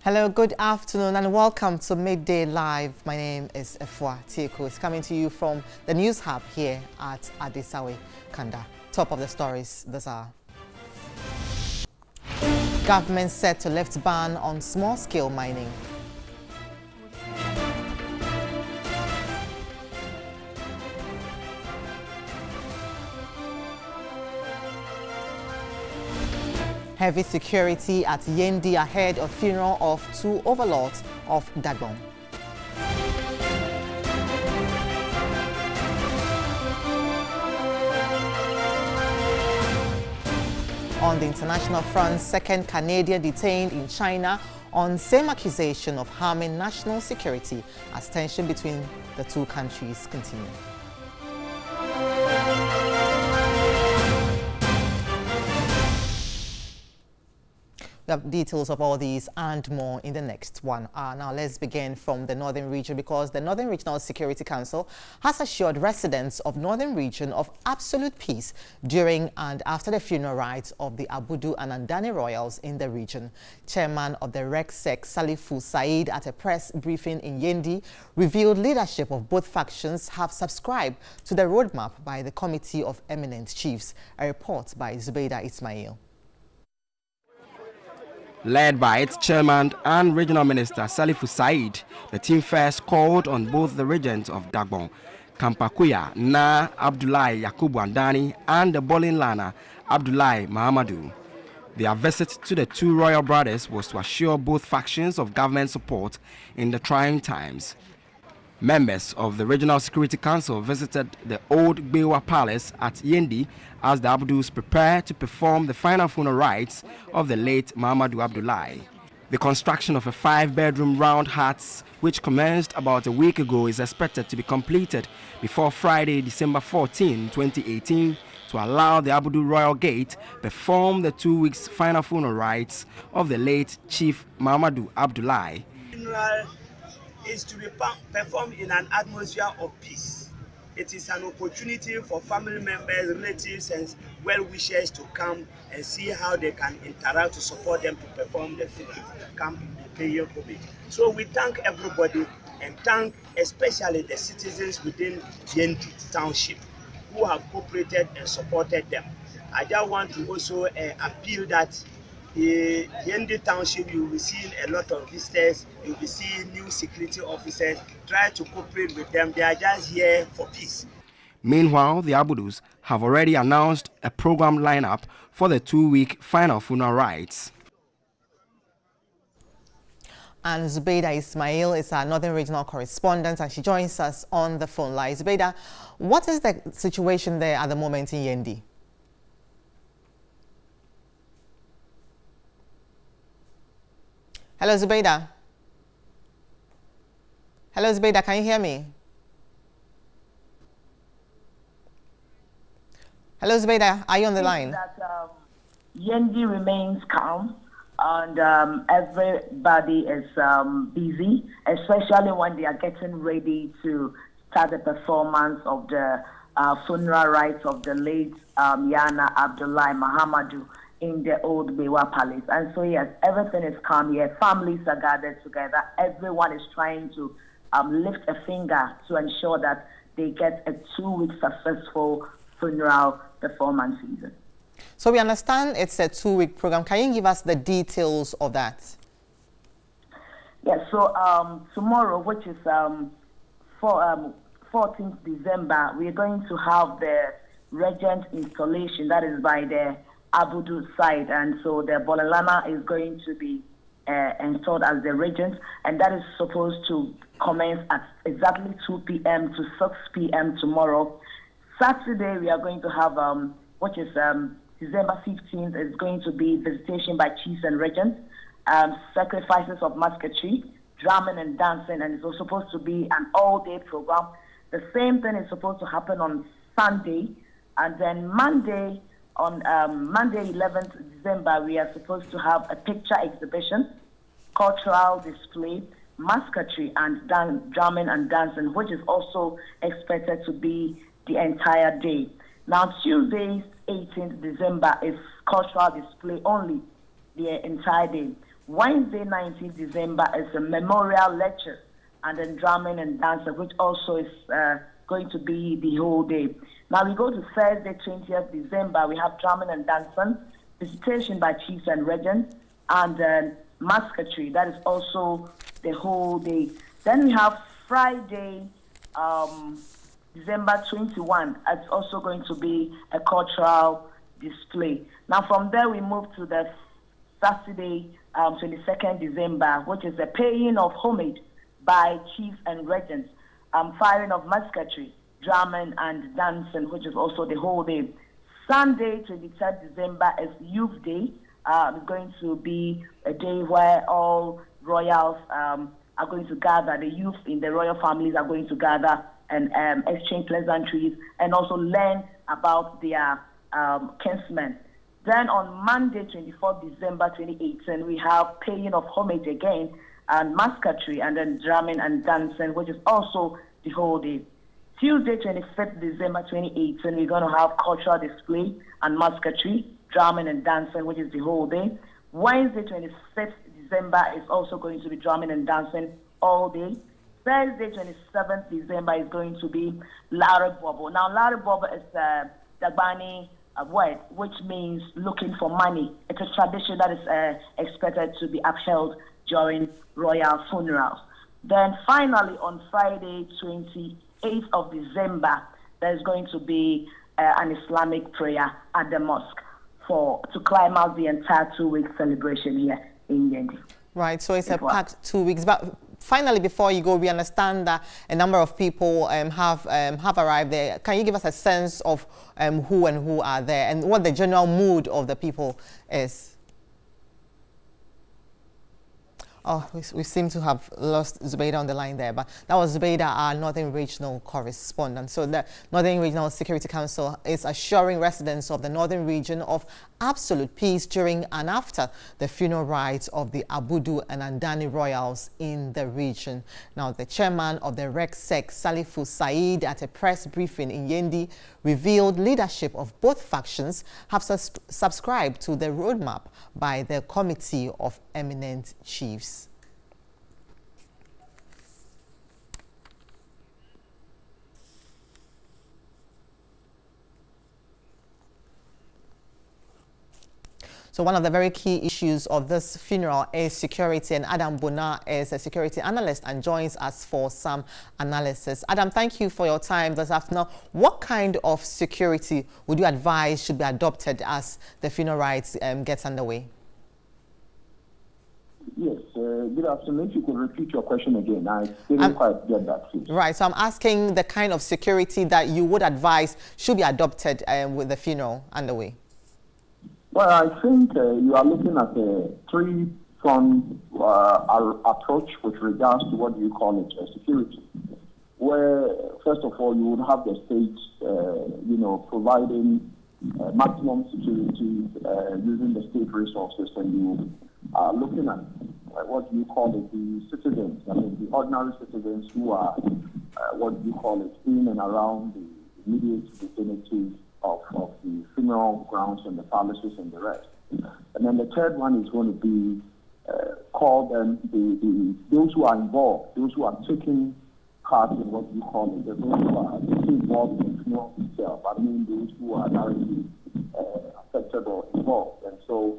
Hello, good afternoon and welcome to Midday Live. My name is Efwa Tieko. It's coming to you from the News Hub here at Adisawe, Kanda. Top of the stories this hour. Government set to lift ban on small-scale mining. Heavy security at Yendi ahead of funeral of two overlords of Dagbon. On the international front, second Canadian detained in China on same accusation of harming national security as tension between the two countries continue. We have details of all these and more in the next 1 hour. Now let's begin from the Northern Region, because the Northern Regional Security Council has assured residents of Northern Region of absolute peace during and after the funeral rites of the Abudu and Andani royals in the region. Chairman of the RECSEC, Salifu Said, at a press briefing in Yendi, revealed leadership of both factions have subscribed to the roadmap by the Committee of Eminent Chiefs. A report by Zubeida Ismail. Led by its chairman and regional minister Salifu Said, the team first called on both the regents of Dagbon, Kampakuya Na Abdullahi Yakubu Andani and the Bolin Lana Abdullahi Mahamadou. Their visit to the two royal brothers was to assure both factions of government support in the trying times. Members of the Regional Security Council visited the old Gbewa Palace at Yendi as the Abdus prepare to perform the final funeral rites of the late Mahamadou Abdullahi. The construction of a 5-bedroom round hut, which commenced about a week ago, is expected to be completed before Friday, December 14, 2018, to allow the Abudu Royal Gate perform the 2 weeks final funeral rites of the late Chief Mahamadou Abdullahi. Is to be performed in an atmosphere of peace. It is an opportunity for family members, relatives, and well-wishers to come and see how they can interact to support them to perform the camp in the period of it. So we thank everybody and thank especially the citizens within Yendi Township who have cooperated and supported them. I just want to also appeal that the Yendi Township, you will be seeing a lot of visitors, you will be seeing new security officers. Try to cooperate with them. They are just here for peace. Meanwhile, the Abudus have already announced a program lineup for the 2-week final funeral rites. And Zubeida Ismail is our Northern Regional correspondent, and she joins us on the phone line. Zubeida, what is the situation there at the moment in Yendi? Hello, Zubeida. Hello, Zubeida, can you hear me? Hello, Zubeida, are you on the line? That, Yendi remains calm, and everybody is busy, especially when they are getting ready to start the performance of the funeral rites of the late Yana Abdullahi Mahamadou in the old Gbewa Palace. And so yes, everything is calm here. Families are gathered together. Everyone is trying to lift a finger to ensure that they get a 2-week successful funeral performance season. So we understand it's a 2-week program. Can you give us the details of that? Yes, so tomorrow, which is 14th December, we're going to have the regent installation. That is by the Abudu side, and so the Bolalana is going to be installed as the regent, and that is supposed to commence at exactly 2 p.m. to 6 p.m. tomorrow. Saturday, we are going to have, which is December 15th, is going to be visitation by chiefs and regents, sacrifices of musketry, drumming and dancing, and it's supposed to be an all-day program. The same thing is supposed to happen on Sunday, and then Monday, on Monday 11th December, we are supposed to have a picture exhibition, cultural display, musketry, and drumming and dancing, which is also expected to be the entire day. Now, Tuesday, 18th December, is cultural display only the entire day. Wednesday, 19th December, is a memorial lecture and then drumming and dancing, which also is going to be the whole day. Now we go to Thursday, 20th December. We have drumming and dancing, visitation by chiefs and regents, and musketry. That is also the whole day. Then we have Friday, December 21. It's also going to be a cultural display. Now from there we move to the Saturday, 22nd December, which is the paying of homage by chiefs and regents, firing of musketry, drumming and dancing, which is also the whole day. Sunday, 23rd December, is Youth Day. It's going to be a day where all royals are going to gather. The youth in the royal families are going to gather and exchange pleasantries and also learn about their kinsmen. Then on Monday, 24th December 2018, we have paying of homage again and musketry and then drumming and dancing, which is also the whole day. Tuesday, 25th December 2018, we're going to have cultural display and musketry, drumming and dancing, which is the whole day. Wednesday, 26th December is also going to be drumming and dancing all day. Thursday, 27th December is going to be Lare Bobo. Now, Lare Bobo is the Dagbani word, which means looking for money. It's a tradition that is expected to be upheld during royal funerals. Then finally, on Friday, 28th of December, there's going to be an Islamic prayer at the mosque to climb out the entire 2-week celebration here in Yendi. Right, so it's a packed 2 weeks. But finally, before you go, we understand that a number of people have arrived there. Can you give us a sense of who and who are there and what the general mood of the people is? Oh, we seem to have lost Zubaida on the line there, but that was Zubaida, our Northern Regional correspondent. So the Northern Regional Security Council is assuring residents of the Northern Region of absolute peace during and after the funeral rites of the Abudu and Andani royals in the region. Now, the chairman of the RECSEC, Salifu Said, at a press briefing in Yendi, revealed leadership of both factions have subscribed to the roadmap by the Committee of Eminent Chiefs. So one of the very key issues of this funeral is security, and Adam Bona is a security analyst and joins us for some analysis. Adam, thank you for your time this afternoon. What kind of security would you advise should be adopted as the funeral rites gets underway? Yes, good afternoon. If you could repeat your question again, I didn't quite get that. Please. Right, so I'm asking the kind of security that you would advise should be adopted with the funeral underway. Well, I think you are looking at a three-pronged approach with regards to what you call it security. Where, first of all, you would have the state, providing maximum security using the state resources, and you are looking at what you call it, the citizens, I mean, the ordinary citizens who are, what you call it, in and around the immediate vicinity of the funeral grounds and the palaces and the rest. And then the third one is going to be called those who are involved, those who are taking part in what you call it, those who are involved in the funeral itself. I mean, those who are directly affected or involved. And so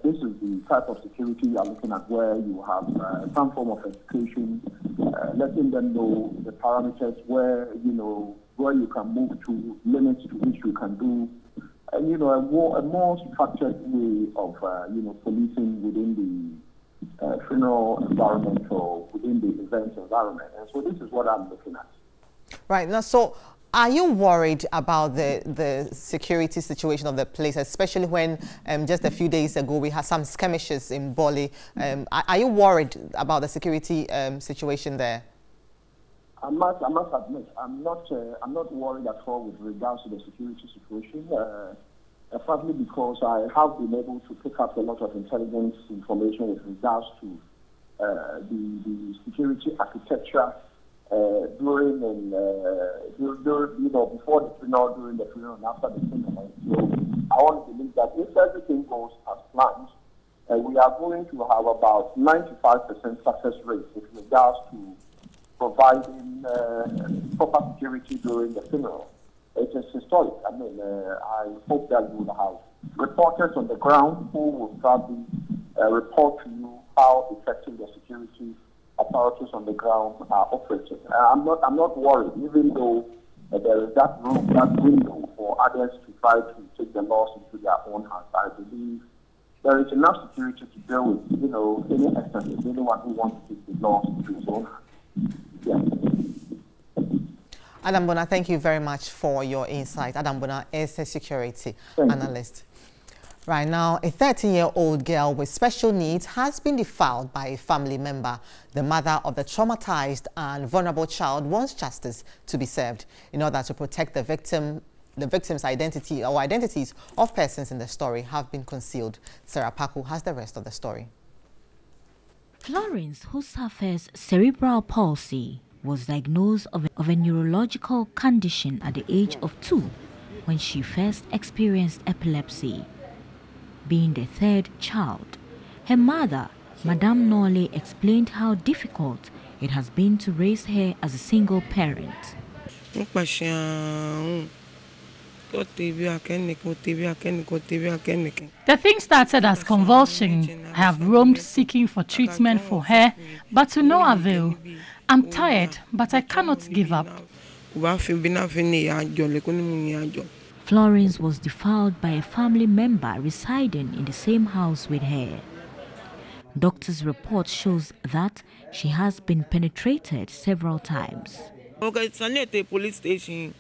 this is the type of security you are looking at, where you have some form of education, letting them know the parameters where you can move to, limits to which you can do, and a more structured way of policing within the funeral environment or within the event environment. And so this is what I'm looking at. Right. Now, so are you worried about the security situation of the place, especially when just a few days ago we had some skirmishes in Boli? Are you worried about the security situation there? I must admit, I'm not worried at all with regards to the security situation. Partly because I have been able to pick up a lot of intelligence information with regards to the security architecture during before the funeral, during the funeral, and after the funeral. So I want to believe that if everything goes as planned, we are going to have about 95% success rate with regards to providing proper security during the funeral. It is historic. I mean, I hope that you will have reporters on the ground who will probably report to you how effective the security authorities on the ground are operating. I'm not worried, even though there is that room, that window for others to try to take the laws into their own hands. I believe there is enough security to deal with, any excesses, anyone who wants to take the laws into his own hands. Yeah. Adam Bona, thank you very much for your insight. Adam Bona is a security analyst. Right now, a 13-year-old girl with special needs has been defiled by a family member. The mother of the traumatized and vulnerable child wants justice to be served in order to protect the victim. The victim's identity or identities of persons in the story have been concealed. Sarah Paku has the rest of the story. Florence, who suffers cerebral palsy, was diagnosed of a neurological condition at the age of 2 when she first experienced epilepsy. Being the third child, her mother, Madame Norley, explained how difficult it has been to raise her as a single parent. The thing started as convulsion. I have roamed seeking for treatment for her, but to no avail. I'm tired, but I cannot give up. Florence was defiled by a family member residing in the same house with her. Doctor's report shows that she has been penetrated several times. Police station.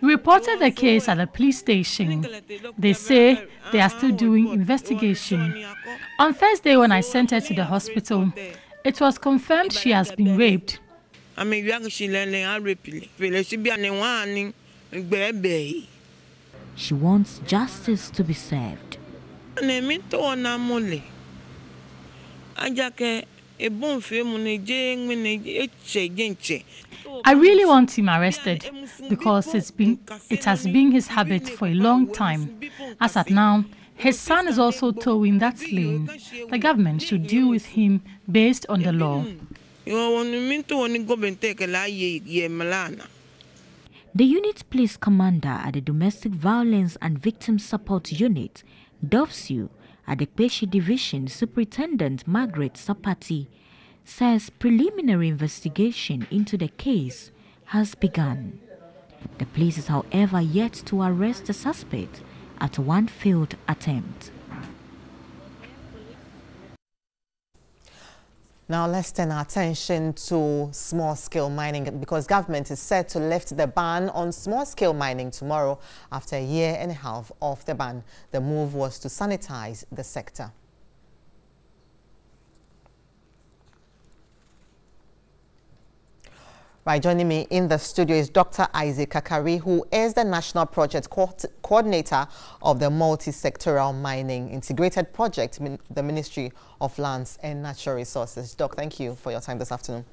We reported the case at the police station. They say they are still doing investigation. On Thursday, when I sent her to the hospital, it was confirmed she has been raped. She wants justice to be served. I really want him arrested because it has been his habit for a long time. As at now, his son is also towing that lane. The government should deal with him based on the law. The unit police commander at the Domestic Violence and Victim Support Unit, DOVSU, at the Peshi Division, Superintendent Margaret Sapati, says preliminary investigation into the case has begun. The police is, however, yet to arrest the suspect at one failed attempt. Now let's turn our attention to small-scale mining because government is set to lift the ban on small-scale mining tomorrow after a year and a half of the ban. The move was to sanitize the sector. Right, joining me in the studio is Dr. Isaac Kakari, who is the National Project Coordinator of the Multi-Sectoral Mining Integrated Project, the Ministry of Lands and Natural Resources. Doc, thank you for your time this afternoon.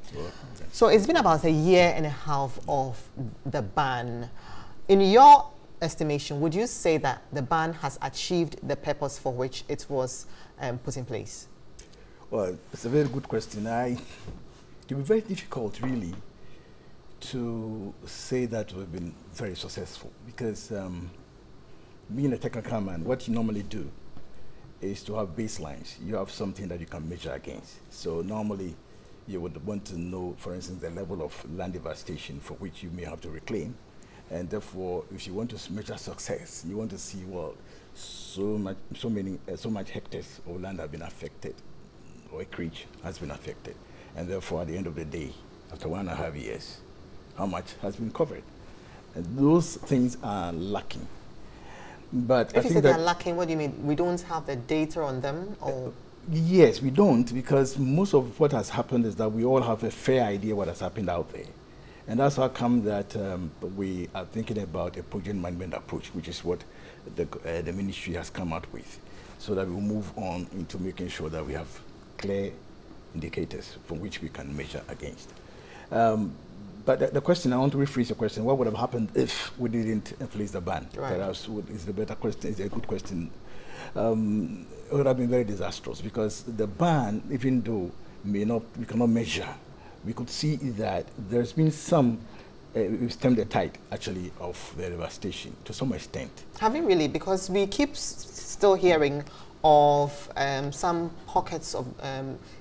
So it's been about a year and a half of the ban. In your estimation, would you say that the ban has achieved the purpose for which it was put in place? Well, it's a very good question. It will be very difficult, really, to say that we've been very successful because being a technical man, what you normally do is to have baselines. You have something that you can measure against. So normally you would want to know, for instance, the level of land devastation for which you may have to reclaim. And therefore, if you want to measure success, you want to see, well, so much hectares of land have been affected, or acreage has been affected. And therefore, at the end of the day, after 1.5 years, how much has been covered? And those things are lacking. But if you say they're lacking, what do you mean? We don't have the data on them? Or? Yes, we don't, because most of what has happened is that we all have a fair idea what has happened out there. And that's how come that we are thinking about a project management approach, which is what the ministry has come out with, so that we move on into making sure that we have clear indicators from which we can measure against. But the question, I want to rephrase your question, what would have happened if we didn't place the ban? Right. Perhaps is the better question, is a good question it would have been very disastrous, because the ban, even though we cannot measure, we could see that there's been some, we've stemmed the tide actually of the devastation to some extent. Have you really? Because we keep still hearing of some pockets of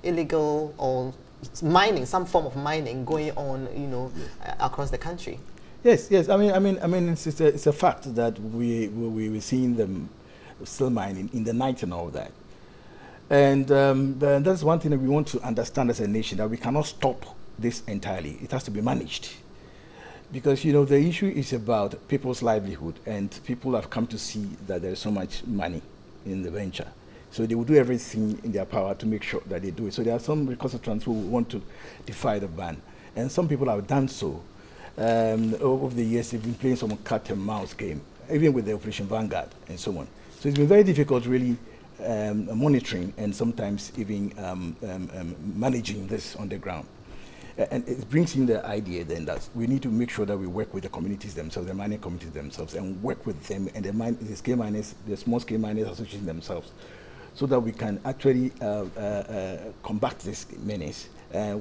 illegal or mining, some form of mining going on, you know, across the country. Yes, yes. I mean, it's a fact that we're seeing them still mining in the night and all that. And that's one thing that we want to understand as a nation, that we cannot stop this entirely. It has to be managed. Because, you know, the issue is about people's livelihood, and people have come to see that there is so much money in the venture. So they will do everything in their power to make sure that they do it. So there are some recalcitrants who want to defy the ban. And some people have done so. Over the years, they've been playing some cat and mouse game, even with the Operation Vanguard and so on. So it's been very difficult, really, monitoring and sometimes even managing this on the ground. And it brings in the idea then that we need to make sure that we work with the communities themselves, the mining communities themselves, and work with them and the scale miners, the small scale miners association themselves, so that we can actually combat this menace,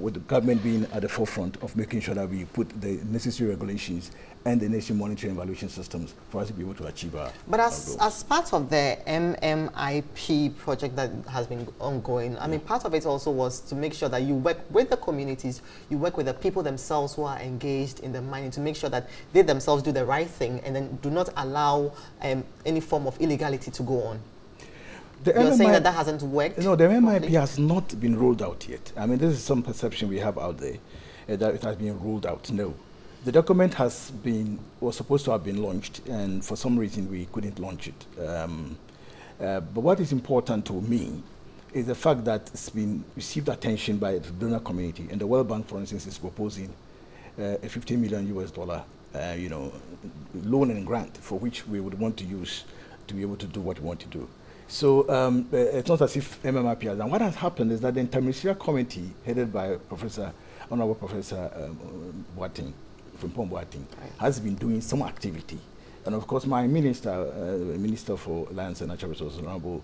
with the government being at the forefront of making sure that we put the necessary regulations and the nation monitoring and evaluation systems for us to be able to achieve our But goals. as part of the MMIP project that has been ongoing, I mean, part of it also was to make sure that you work with the communities, you work with the people themselves who are engaged in the mining, to make sure that they themselves do the right thing and then do not allow any form of illegality to go on. You're saying that hasn't worked? No, the MMIP has not been rolled out yet. I mean, this is some perception we have out there, that it has been rolled out. No. The document was supposed to have been launched, and for some reason we couldn't launch it. But what is important to me is the fact that it's been received attention by the donor community, and the World Bank, for instance, is proposing a $50 million you know, loan and grant, for which we would want to use to be able to do what we want to do. So it's not as if MMIP has done. What has happened is that the interministerial committee, headed by Honorable Professor Boateng, from Boateng, has been doing some activity. And of course, my minister, Minister for Lands and Natural Resources, Honorable,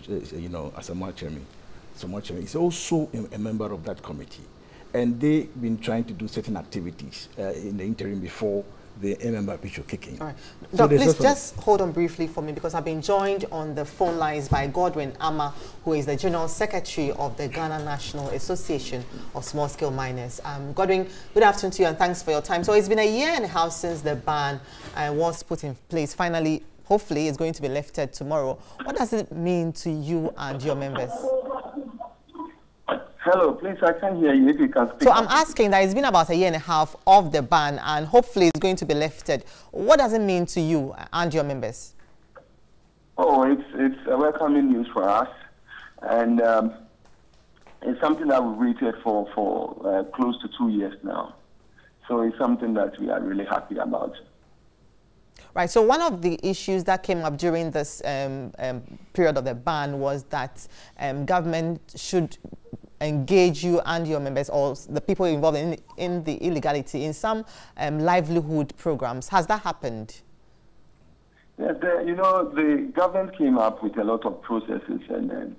you know, Asamoah Chairman, is also a member of that committee. And they've been trying to do certain activities in the interim before the MMIP should kick in. All right. So Please just hold on briefly for me, because I've been joined on the phone lines by Godwin Ama, who is the General Secretary of the Ghana National Association of Small Scale Miners. Godwin, good afternoon to you and thanks for your time. So it's been a year and a half since the ban was put in place. Finally, hopefully, it's going to be lifted tomorrow. What does it mean to you and your members? Hello, please, I can't hear you if you can speak. So I'm asking that it's been about a year and a half of the ban, and hopefully it's going to be lifted. What does it mean to you and your members? Oh, it's a welcoming news for us, and it's something that we've waited for close to 2 years now. So it's something that we are really happy about. Right, so one of the issues that came up during this period of the ban was that government should engage you and your members, or the people involved in the illegality, in some livelihood programs. Has that happened? Yes, you know, the government came up with a lot of processes and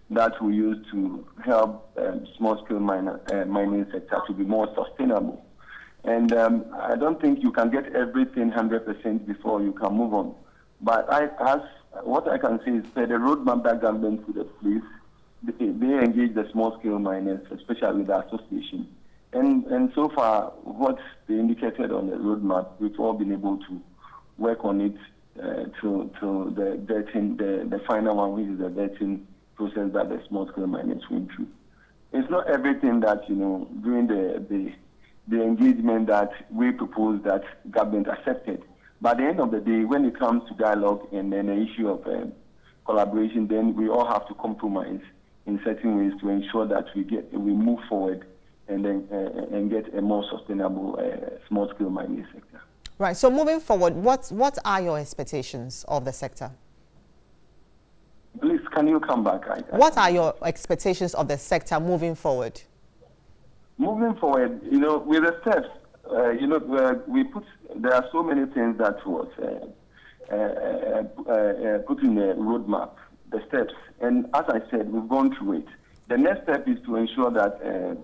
that we use to help small-scale mining sector to be more sustainable. And I don't think you can get everything 100% before you can move on. But what I can say is that the roadmap that government put in place, they engage the small-scale miners, especially the association. And so far, what they indicated on the roadmap, we've all been able to work on it to the final one, which is the vetting process that the small-scale miners went through. It's not everything that, you know, during the engagement that we proposed that government accepted. But at the end of the day, when it comes to dialogue and then the issue of collaboration, then we all have to compromise in certain ways to ensure that we move forward and then and get a more sustainable small-scale mining sector. Right. So moving forward, what are your expectations of the sector? Please, can you come back? What are your expectations of the sector moving forward? Moving forward, you know, with the steps, you know, there are so many things that was put in a roadmap, the steps. And as I said, we've gone through it. The next step is to ensure that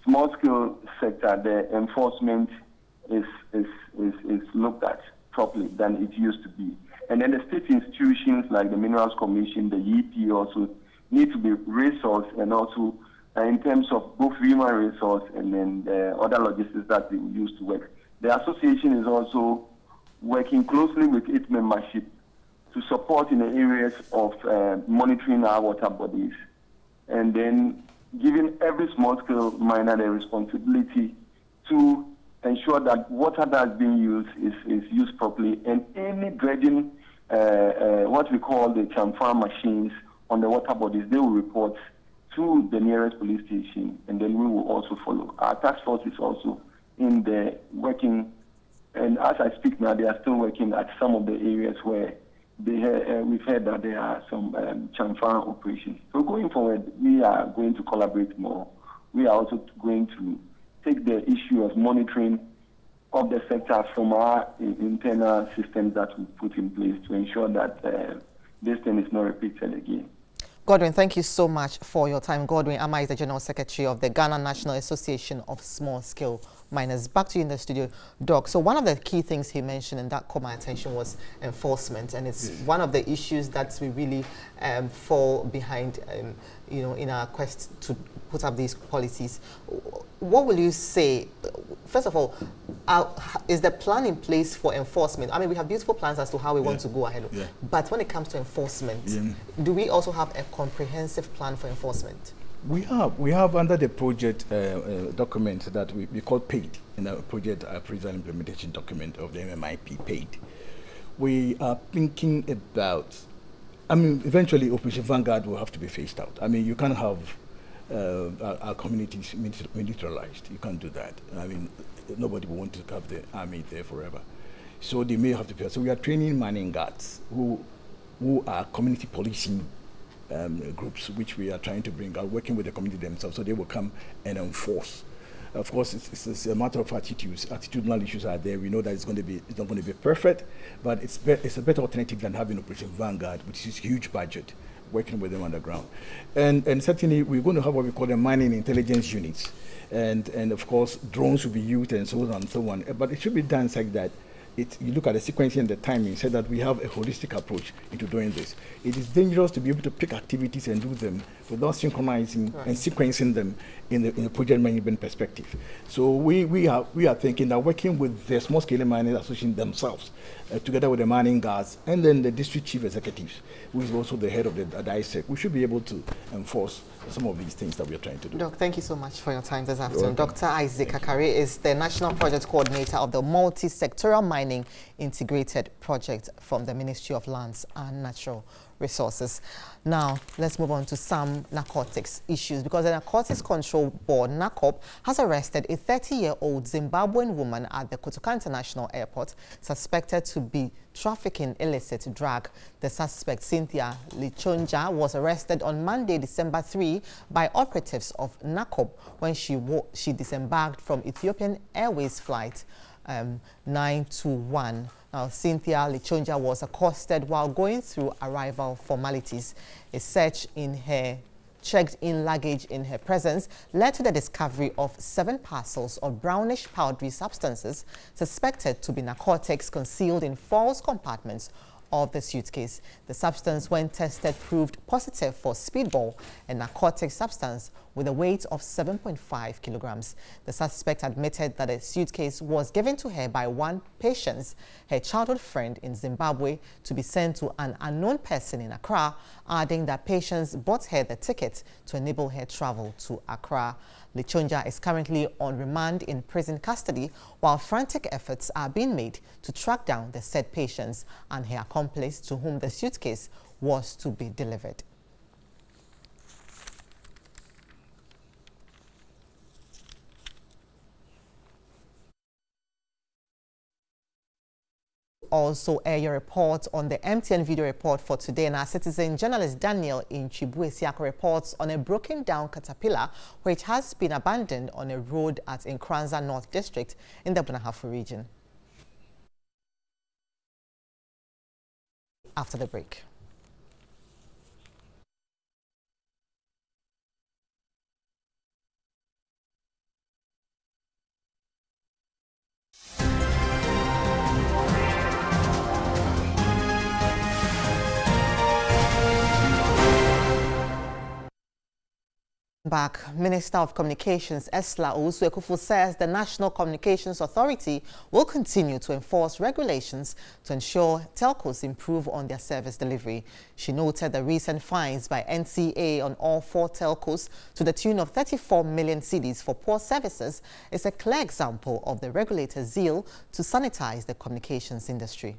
small-scale sector, the enforcement is looked at properly than it used to be. And then the state institutions like the Minerals Commission, the EP also need to be resourced, and also in terms of both human resource and then the other logistics that they use to work. The association is also working closely with its membership to support in the areas of monitoring our water bodies, and then giving every small-scale miner the responsibility to ensure that water that's being used is used properly, and any dredging, what we call the chamfer machines on the water bodies, they will report to the nearest police station, and then we will also follow. Our task force is also in the working, and as I speak now, they are still working at some of the areas where we've heard that there are some chamfer operations. So going forward, we are going to collaborate more. We are also going to take the issue of monitoring of the sector from our internal systems that we put in place to ensure that this thing is not repeated again. Godwin, thank you so much for your time. Godwin Ama is the General Secretary of the Ghana National Association of Small-Scale Miners. Back to you in the studio, Doc. So one of the key things he mentioned, and that caught my attention, was enforcement. And it's one of the issues that we really fall behind, in our quest to put up these policies. What will you say? First of all, is the plan in place for enforcement? I mean, we have beautiful plans as to how we want to go ahead. But when it comes to enforcement, do we also have a comprehensive plan for enforcement? We have under the project document that we call PAID, in the project appraisal implementation document of the MMIP PAID. We are thinking about, eventually Operation Vanguard will have to be phased out. I mean, you can't have our communities militarized. You can't do that. I mean, nobody will want to have the army there forever. So they may have to pay. So we are training mining guards who are community policing groups, which we are trying to bring out, working with the community themselves, so they will come and enforce. Of course, it's a matter of attitudes. Attitudinal issues are there. We know that it's not going to be perfect, but it's a better alternative than having Operation Vanguard, which is a huge budget, working with them on the ground. And certainly, we're going to have what we call the mining intelligence units. And of course, drones will be used and so on and so on. But it should be done like that. You look at the sequencing and the timing, so that we have a holistic approach into doing this. It is dangerous to be able to pick activities and do them without synchronizing and sequencing them in the project management perspective. So we are thinking that working with the small scale mining association themselves, together with the mining guards and then the district chief executives, who is also the head of the DISEC, we should be able to enforce some of these things that we are trying to do. Doc, thank you so much for your time this afternoon. Dr. Isaac Kakari is the National Project Coordinator of the Multi-Sectoral Mining Integrated Project from the Ministry of Lands and Natural Resources. Now, let's move on to some narcotics issues, because the Narcotics Control Board, NACOP, has arrested a 30-year-old Zimbabwean woman at the Kotoka International Airport, suspected to be trafficking illicit drug. The suspect, Cynthia Lichonja, was arrested on Monday, December 3, by operatives of NACOP when she disembarked from Ethiopian Airways flight 921. Now, Cynthia Lichonja was accosted while going through arrival formalities. A search in her checked-in luggage in her presence led to the discovery of 7 parcels of brownish powdery substances suspected to be narcotics concealed in false compartments of the suitcase. The substance, when tested, proved positive for speedball, a narcotic substance with a weight of 7.5 kilograms. The suspect admitted that a suitcase was given to her by one patient, her childhood friend in Zimbabwe, to be sent to an unknown person in Accra, adding that patients bought her the ticket to enable her travel to Accra. Lichonja is currently on remand in prison custody, while frantic efforts are being made to track down the said patients and her accomplice to whom the suitcase was to be delivered. Also air your report on the MTN video report for today, and our citizen journalist Daniel in Chibuesiako reports on a broken down caterpillar which has been abandoned on a road at Nkranza North District in the Bunahafu region. after the break. Back, Minister of Communications Esla Owusu-Ekufo says the National Communications Authority will continue to enforce regulations to ensure telcos improve on their service delivery. She noted the recent fines by NCA on all 4 telcos to the tune of 34 million cedis for poor services is a clear example of the regulator's zeal to sanitize the communications industry.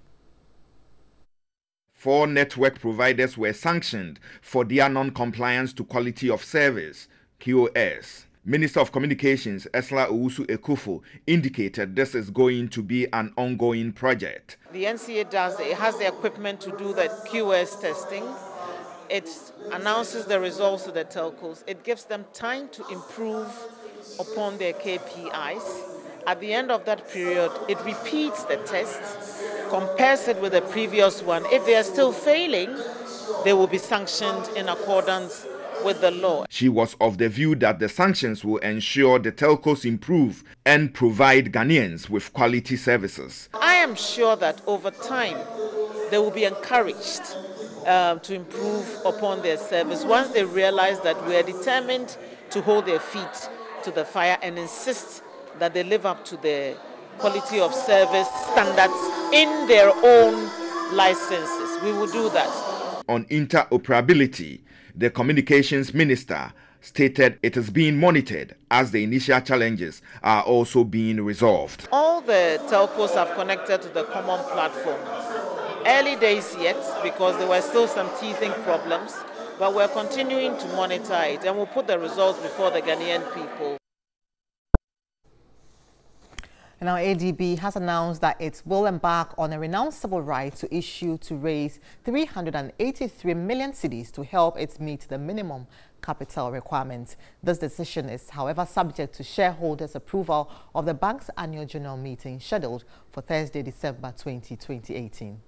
4 network providers were sanctioned for their non-compliance to quality of service, QoS. Minister of Communications Esla Owusu-Ekufo indicated this is going to be an ongoing project. The NCA has the equipment to do the QoS testing. It announces the results to the telcos. It gives them time to improve upon their KPIs. At the end of that period, it repeats the tests, compares it with the previous one. If they are still failing, they will be sanctioned in accordance with the law. She was of the view that the sanctions will ensure the telcos improve and provide Ghanaians with quality services. I am sure that over time, they will be encouraged to improve upon their service once they realize that we are determined to hold their feet to the fire and insist that they live up to the quality of service standards in their own licenses. We will do that. On interoperability, the Communications Minister stated it is being monitored as the initial challenges are also being resolved. All the telcos have connected to the common platform. Early days yet, because there were still some teething problems, but we're continuing to monitor it and we'll put the results before the Ghanaian people. Now, ADB has announced that it will embark on a renounceable right to issue to raise 383 million cedis to help it meet the minimum capital requirements. This decision is, however, subject to shareholders' approval of the bank's annual general meeting scheduled for Thursday, December 20, 2018.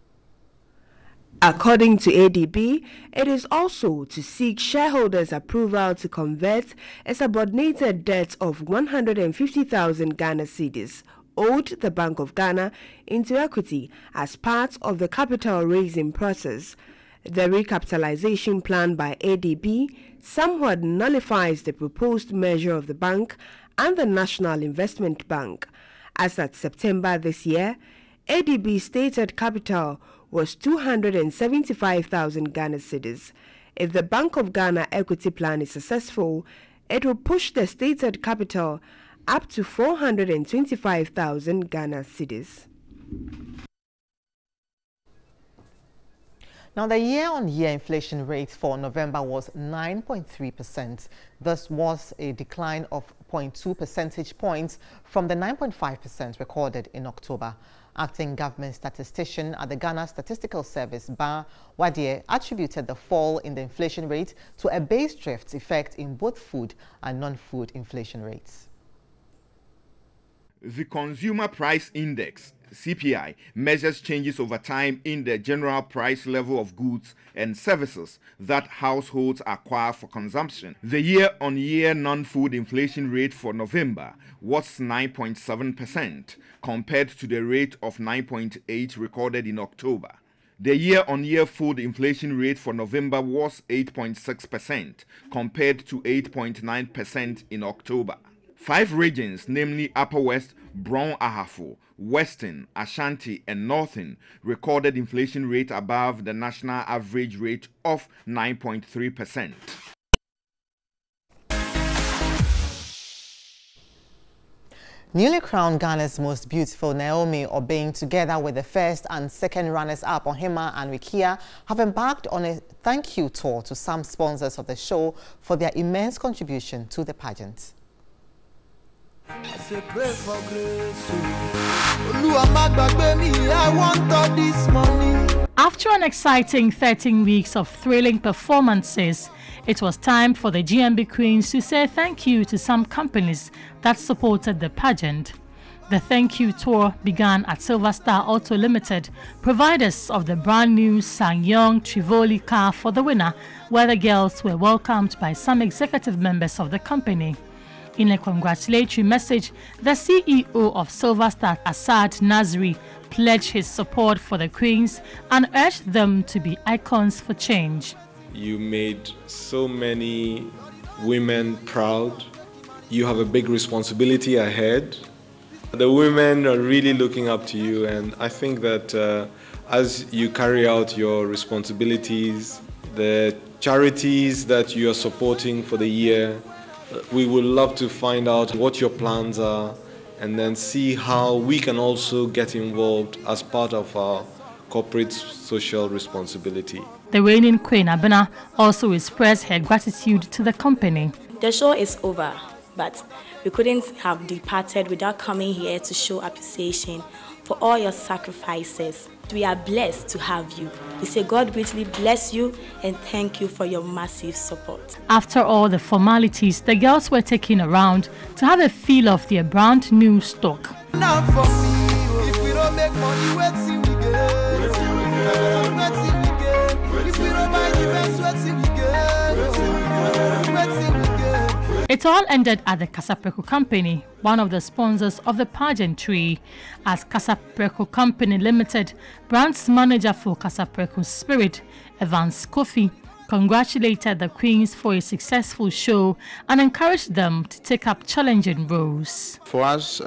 According to ADB, it is also to seek shareholders' approval to convert a subordinated debt of 150,000 Ghana cedis owed the Bank of Ghana into equity as part of the capital raising process. The recapitalization plan by ADB somewhat nullifies the proposed measure of the bank and the National Investment Bank. As at September this year, ADB's stated capital was 275,000 Ghana cedis. If the Bank of Ghana equity plan is successful, it will push the stated capital up to 425,000 Ghana cedis. Now, the year-on-year inflation rate for November was 9.3%. This was a decline of 0.2 percentage points from the 9.5% recorded in October. Acting government statistician at the Ghana Statistical Service, Ba Wadie, attributed the fall in the inflation rate to a base drift effect in both food and non-food inflation rates. The Consumer Price Index, CPI, measures changes over time in the general price level of goods and services that households acquire for consumption. The year-on-year non-food inflation rate for November was 9.7% compared to the rate of 9.8% recorded in October. The year-on-year food inflation rate for November was 8.6% compared to 8.9% in October. 5 regions, namely Upper West, Brown Ahafo, Western, Ashanti, and Northern, recorded inflation rate above the national average rate of 9.3%. Newly crowned Ghana's most beautiful Naomi Obeng, together with the first and second runners-up Ohima and Rikia, have embarked on a thank you tour to some sponsors of the show for their immense contribution to the pageant. After an exciting 13 weeks of thrilling performances, it was time for the GMB Queens to say thank you to some companies that supported the pageant. The thank you tour began at Silver Star Auto Limited, providers of the brand new SsangYong Trivoli car for the winner, where the girls were welcomed by some executive members of the company. In a congratulatory message, the CEO of Silver Star, Asad Nazri, pledged his support for the Queens and urged them to be icons for change. You made so many women proud. You have a big responsibility ahead. The women are really looking up to you, and I think that as you carry out your responsibilities, the charities that you are supporting for the year, we would love to find out what your plans are and then see how we can also get involved as part of our corporate social responsibility. The reigning Queen Abena also expressed her gratitude to the company. The show is over, but we couldn't have departed without coming here to show appreciation for all your sacrifices. We are blessed to have you. We say God richly bless you and thank you for your massive support. After all the formalities, the girls were taken around to have a feel of their brand new stock. Now for me, if we don't make money, wait till we get. Wait till we get. If we don't buy the best, wait till we get. Wait till we get. Wait till we get. It all ended at the Kasapreko Company, one of the sponsors of the pageantry. As Kasapreko Company Limited, brand's manager for Kasapreko Spirit, Evans Kofi, congratulated the Queens for a successful show and encouraged them to take up challenging roles. For us,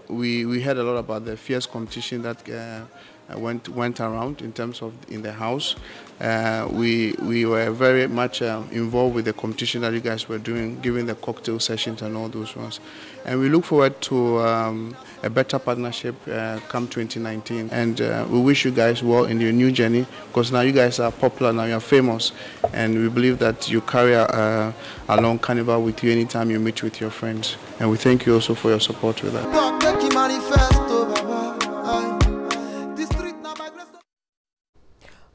we heard a lot about the fierce competition that went around in terms of in the house. We were very much involved with the competition that you guys were doing, giving the cocktail sessions and all those ones. And we look forward to a better partnership come 2019. And we wish you guys well in your new journey, because now you guys are popular, now you're famous. And we believe that you carry a long carnival with you anytime you meet with your friends. And we thank you also for your support with that.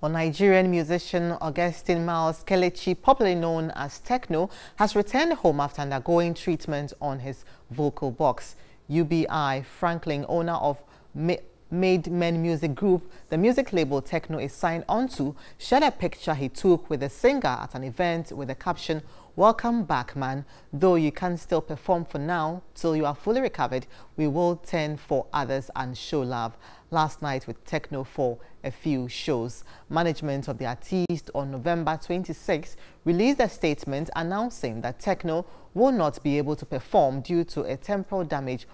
Well, Nigerian musician Augustine Miles Kelechi, popularly known as Techno, has returned home after undergoing treatment on his vocal box. UBI Franklin, owner of Made Men Music Group, the music label Techno is signed onto, shared a picture he took with the singer at an event with the caption, "Welcome back, man. Though you can still perform for now, till you are fully recovered, we will tend for others and show love." Last night with Techno for a few shows. Management of the artist on November 26 released a statement announcing that Techno will not be able to perform due to a temporal damage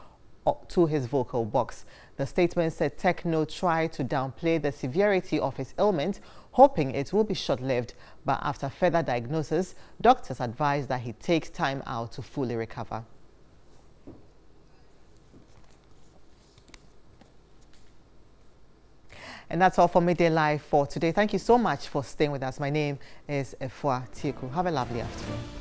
to his vocal box. The statement said Techno tried to downplay the severity of his ailment, hoping it will be short-lived, but after further diagnosis, doctors advised that he takes time out to fully recover. And that's all for Midday Live for today. Thank you so much for staying with us. My name is Efua Tieku. Have a lovely afternoon.